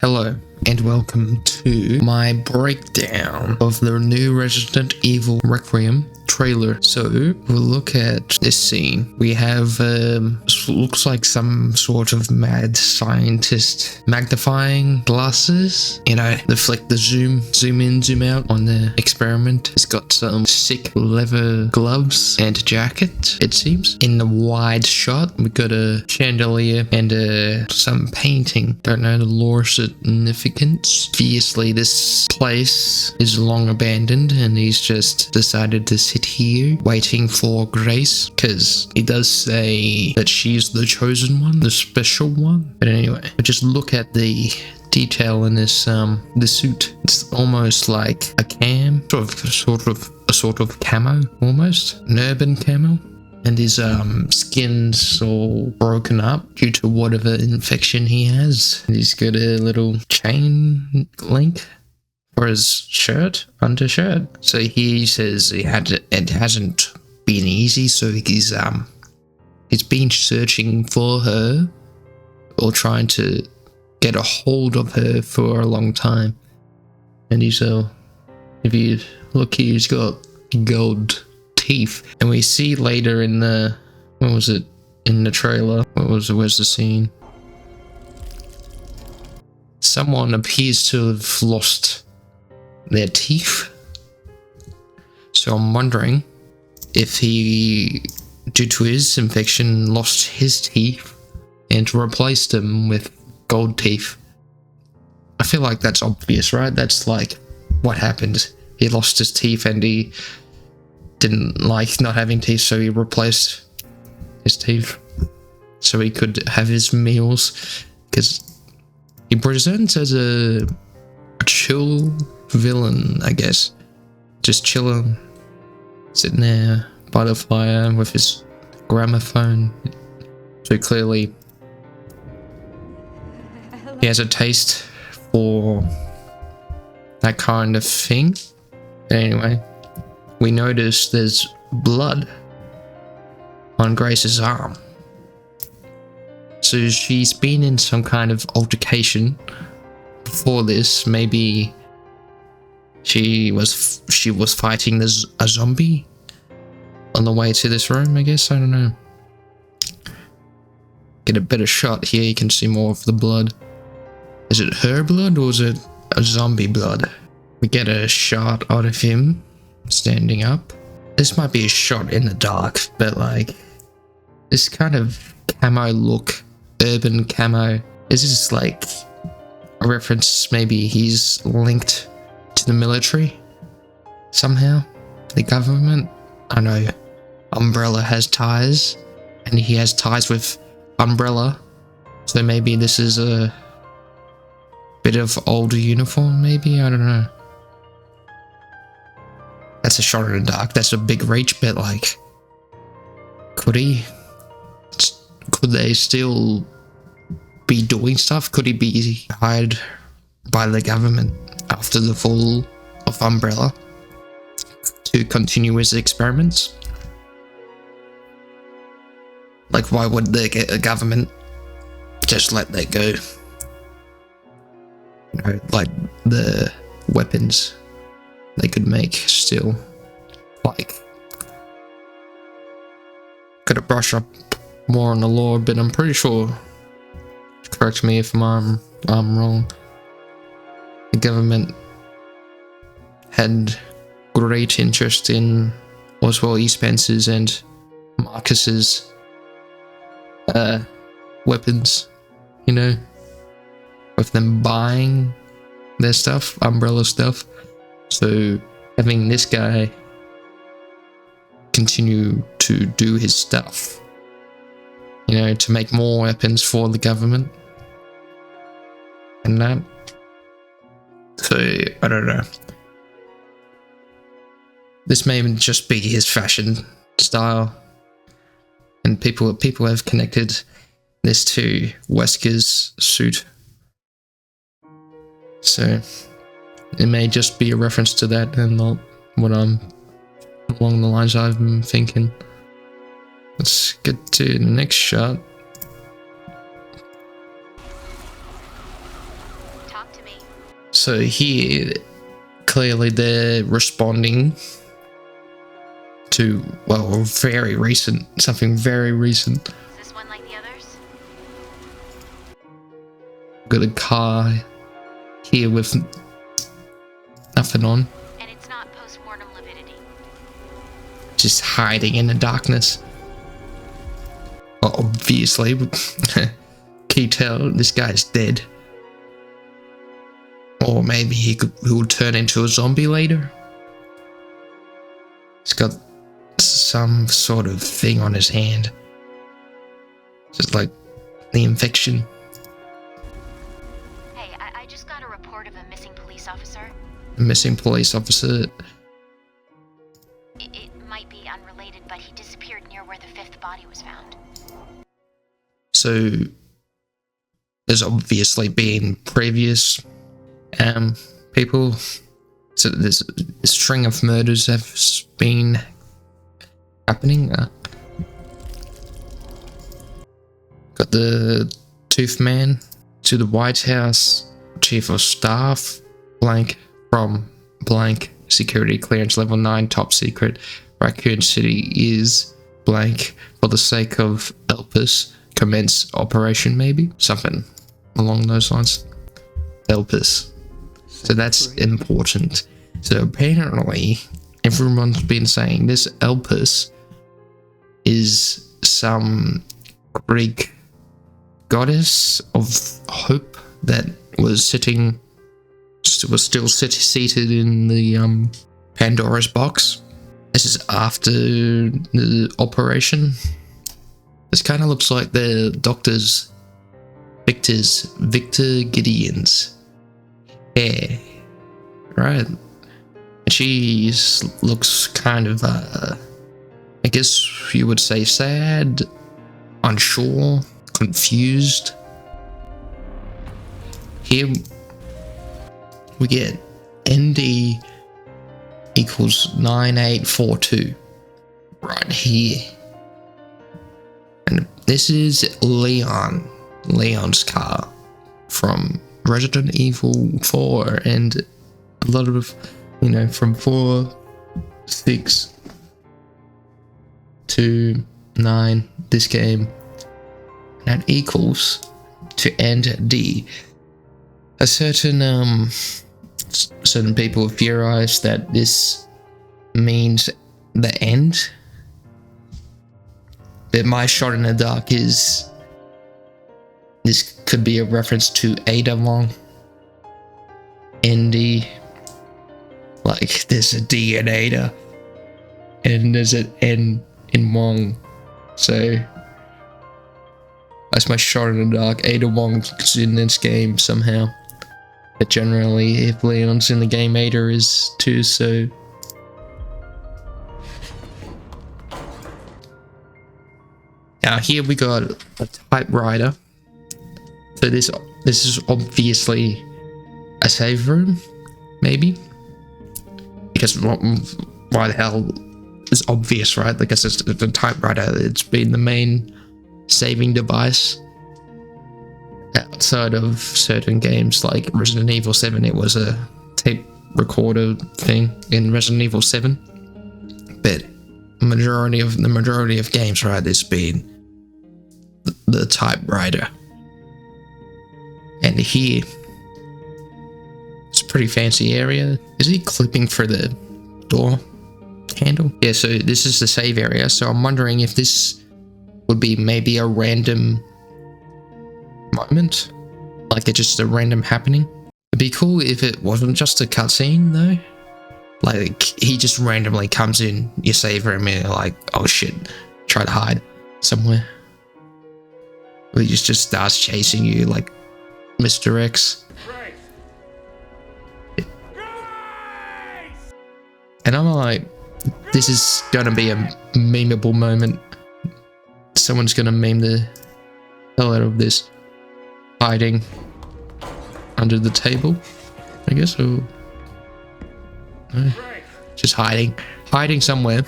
Hello and welcome to my breakdown of the new Resident Evil Requiem trailer. So we'll look at this scene. We have looks like some sort of mad scientist magnifying glasses. You know, they flick the zoom in, zoom out on the experiment. It's got some sick leather gloves and a jacket, it seems. In the wide shot, we got a chandelier and some painting. Don't know the lore significance. Obviously, this place is long abandoned and he's just decided to sit here waiting for Grace, because he does say that she's the chosen one, the special one. But anyway, just look at the detail in this the suit. It's almost like a sort of camo, almost an urban camo. And his skin's all broken up due to whatever infection he has. And he's got a little chain link for his shirt, undershirt. So he says it hasn't been easy, so he's been searching for her or trying to get a hold of her for a long time. And he's if you look here, he's got gold teeth. And we see later in the, what was it, in the trailer, where's the scene? Someone appears to have lost their teeth. So I'm wondering if he, due to his infection, lost his teeth and replaced them with gold teeth. I feel like that's obvious, right? That's like what happened. He lost his teeth and he didn't like not having teeth, so he replaced his teeth so he could have his meals, because he presents as a chill villain, I guess, just chilling, sitting there by the fire with his gramophone. So clearly he has a taste for that kind of thing. Anyway, we notice there's blood on Grace's arm. So she's been in some kind of altercation before this. Maybe she was fighting a zombie on the way to this room, I guess. I don't know. Get a better shot here, you can see more of the blood. Is it her blood or is it a zombie blood? We get a shot out of him standing up. This might be a shot in the dark, but like this kind of camo look, urban camo, is this like a reference? Maybe he's linked to the military somehow, the government. I know Umbrella has ties and he has ties with Umbrella, so maybe this is a bit of older uniform, maybe, I don't know. That's a shot in the dark. That's a big reach, but like, could they still be doing stuff? Could he be hired by the government after the fall of Umbrella to continue his experiments? Like, why would the government just let that go? You know, like the weapons they could make still, like, gotta brush up more on the lore, but I'm pretty sure, correct me if I'm wrong, the government had great interest in Oswald E. Spencer's and Marcus's weapons, you know, with them buying their stuff, Umbrella stuff. So having this guy continue to do his stuff, you know, to make more weapons for the government and that. So I don't know. This may just be his fashion style, and people have connected this to Wesker's suit. So it may just be a reference to that and not what I'm along the lines I've been thinking. Let's get to the next shot. talk to me. So here, clearly they're responding to, well, something very recent. Is this one like the others? Got a car here with nothing on. And it's not post-mortem lividity. Just hiding in the darkness. Obviously, can you tell this guy's dead? Or maybe he'll turn into a zombie later. He's got some sort of thing on his hand. Just like the infection. Hey, I just got a report of a missing police officer. A missing police officer. It might be unrelated, but he disappeared near where the fifth body was found. So there's obviously been previous people. So there's a string of murders have been happening. Got the Tooth Man to the White House, Chief of Staff, blank from blank, security clearance level 9, top secret. Raccoon City is blank for the sake of Elpis. Commence operation, maybe? Something along those lines. Elpis. So that's important. So apparently, everyone's been saying this Elpis is some Greek goddess of hope that was still seated in the Pandora's box. This is after the operation. This kind of looks like the doctor's Victor Gideon's hair, right? She looks kind of, I guess you would say sad, unsure, confused. Here we get ND equals 9842 right here. And this is Leon's car from Resident Evil 4 and a lot of, from 4, 6 to 9, this game. That equals to ND. A certain people have theorized that this means the end. But my shot in the dark is this could be a reference to Ada Wong. ND. Like there's a D in Ada. And there's an N in Wong. So that's my shot in the dark. Ada Wong's in this game somehow. But generally, if Leon's in the game, Ada is too, so. Now here we got a typewriter. So this is obviously a save room, maybe? Because why the hell is obvious, right? Because it's the typewriter, it's been the main saving device. Outside of certain games like Resident Evil 7, it was a tape recorder thing in Resident Evil 7. But the majority of games, right, there's been the typewriter. And here, it's a pretty fancy area. Is he clipping for the door handle? Yeah, so this is the save area. So I'm wondering if this would be maybe a random moment, like it's just a random happening. It'd be cool if it wasn't just a cutscene though. Like he just randomly comes in, you save him, and you're like, oh shit, try to hide somewhere. Or he just starts chasing you like Mr. X. And I'm like, this is gonna be a memeable moment. Someone's gonna meme the hell out of this. Hiding under the table, I guess, or no, just hiding somewhere.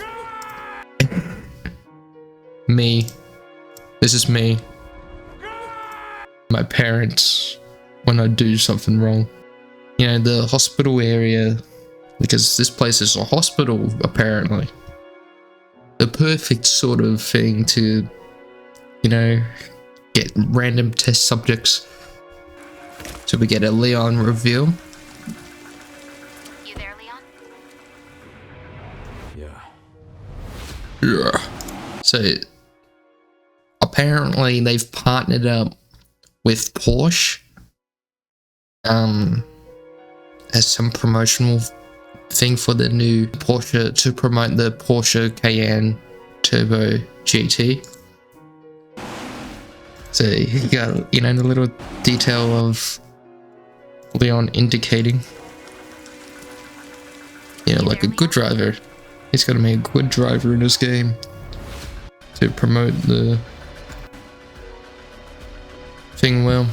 Me, this is me. My parents when I do something wrong. You know, the hospital area, because this place is a hospital apparently. The perfect sort of thing to, you know, get random test subjects. So we get a Leon reveal. You there, Leon? Yeah. So apparently they've partnered up with Porsche as some promotional thing for the new Porsche, to promote the Porsche Cayenne Turbo GT. So you got, you know, the little detail of Leon indicating, you know, like a good driver. He's got to be a good driver in this game to promote the thing well,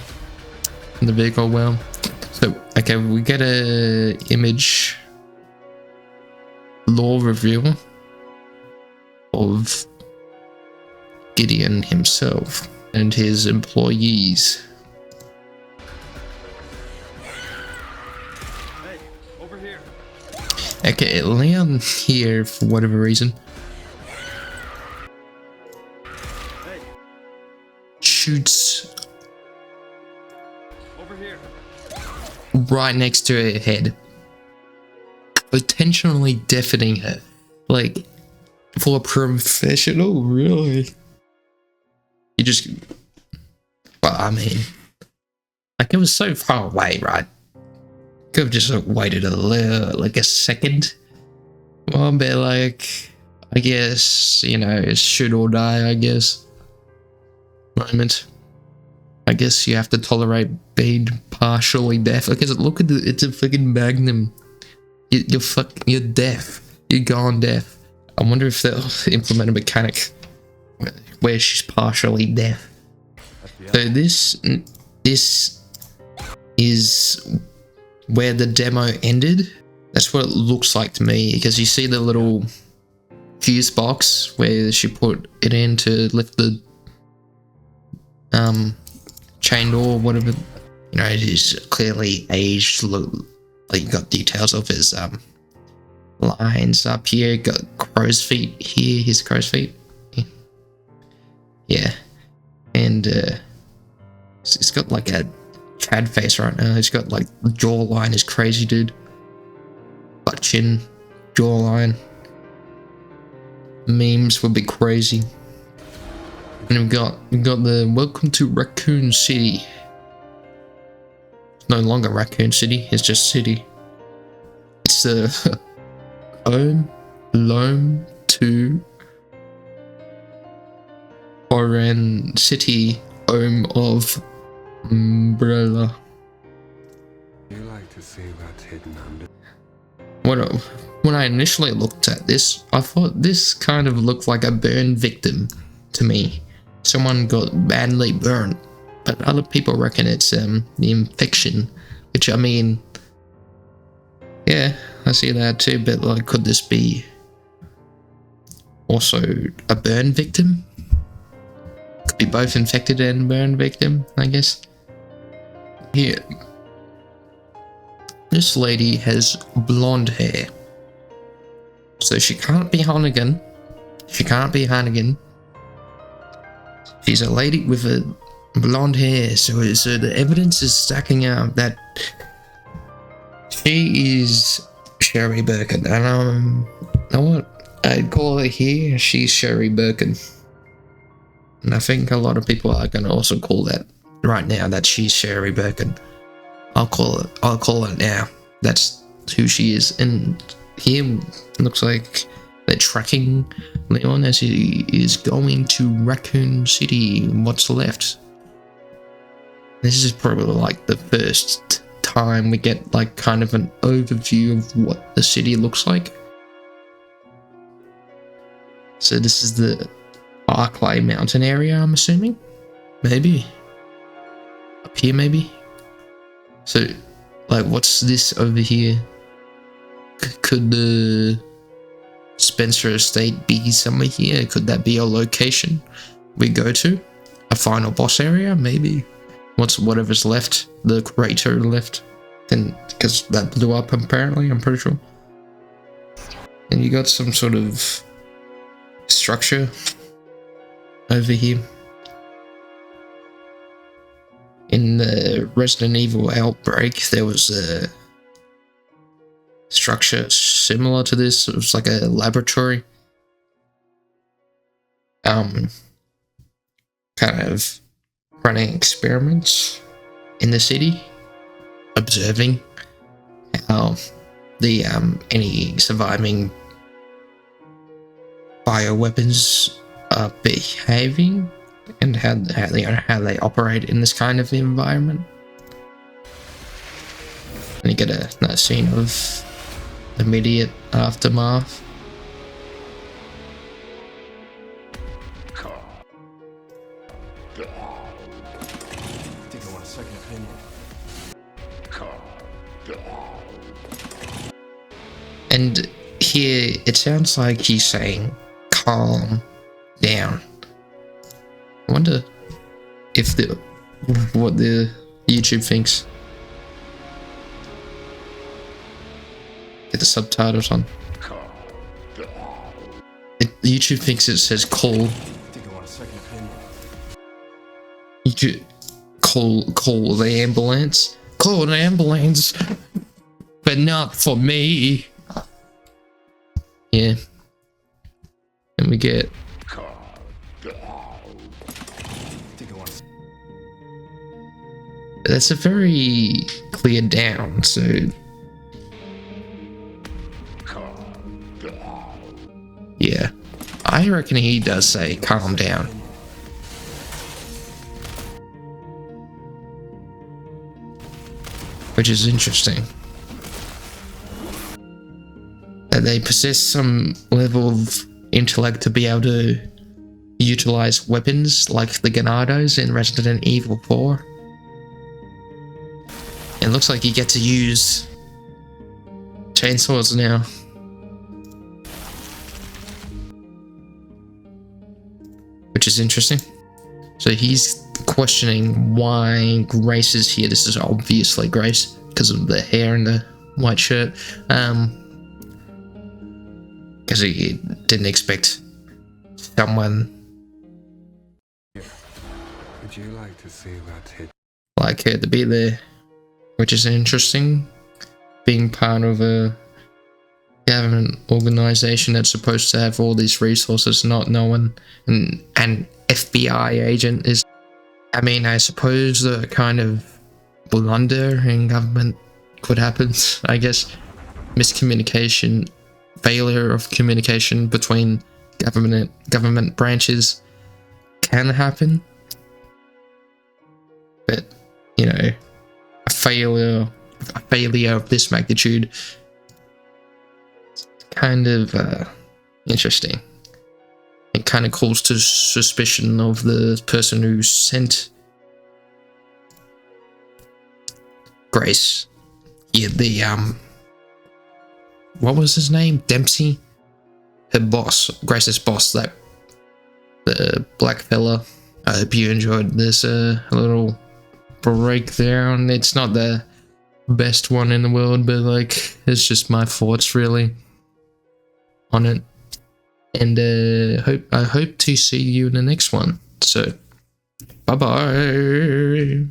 the vehicle well. So, okay, we get a image lore review of Gideon himself and his employees. Hey, over here. Okay, Leon here, for whatever reason, Hey, shoots over here. right next to her head, potentially deafening her. Like, for a professional, really? You just... But I mean, like, it was so far away, right? Could have just waited a little, like a second. Well, but like, I guess, you know, it's shoot or die, I guess. Moment. I guess you have to tolerate being partially deaf. Because look at it's a fucking Magnum. You're deaf. You're gone deaf. I wonder if they'll implement a mechanic where she's partially deaf. So this is where the demo ended. That's what it looks like to me, because you see the little fuse box where she put it in to lift the chain door, whatever. You know, it is clearly aged. Look, like you got details of his lines up here. Got crow's feet here. His crow's feet. Yeah, and he's got like a Chad face right now. He's got like the jawline is crazy, dude. Butt chin, jawline. Memes would be crazy. And we've got the welcome to Raccoon City. It's no longer Raccoon City, it's just city. It's the Loam to foreign city home of Umbrella. You like to see what's hidden under. When I initially looked at this, I thought this kind of looked like a burn victim to me. Someone got badly burnt, but other people reckon it's the infection, which I mean, yeah, I see that too, but like, could this be also a burn victim? Could be both infected and burn victim, I guess. Here, this lady has blonde hair, so she can't be Hannigan. She can't be Hannigan. She's a lady with a blonde hair, so the evidence is stacking up that she is Sherry Birkin. And you know what? I'd call her here, she's Sherry Birkin. And I think a lot of people are going to also call that right now, that she's Sherry Birkin. I'll call it now. That's who she is. And here looks like they're tracking Leon as he is going to Raccoon City. What's left? This is probably like the first time we get like kind of an overview of what the city looks like. So this is the Barclay Mountain area, I'm assuming? Maybe. Up here, maybe? So, like, what's this over here? Could the Spencer Estate be somewhere here? Could that be a location we go to? A final boss area? Maybe. whatever's left, the crater left, then because that blew up apparently, I'm pretty sure. And you got some sort of structure over here. In the Resident Evil Outbreak, there was a structure similar to this. It was like a laboratory. Kind of running experiments in the city, observing how the any surviving bioweapons are behaving and how they operate in this kind of environment. And you get another scene of immediate aftermath. Think I want a second opinion. And here it sounds like he's saying, calm down. I wonder if what the YouTube thinks. Get the subtitles on. YouTube thinks it says call. Think I want a second opinion. You call the ambulance. Call an ambulance, but not for me. Yeah. And we get that's a very clear down, so yeah. I reckon he does say calm down. Which is interesting. That they possess some level of intellect to be able to utilize weapons like the Ganados in Resident Evil 4. It looks like you get to use chainsaws now. Which is interesting. So he's questioning why Grace is here. This is obviously Grace because of the hair and the white shirt. Because he didn't expect someone Would you like to see what's hidden? like her to be there, which is interesting. Being part of a government organization that's supposed to have all these resources, not knowing an FBI agent is, I mean, I suppose the kind of blunder in government could happen. I guess miscommunication, failure of communication between government branches can happen, but you know, a failure of this magnitude, kind of interesting. It kind of calls to suspicion of the person who sent Grace. Yeah, the what was his name? Dempsey? Her boss, Grace's boss, that the black fella. I hope you enjoyed this little breakdown. It's not the best one in the world, but like, it's just my thoughts really on it. And I hope to see you in the next one. So, bye bye.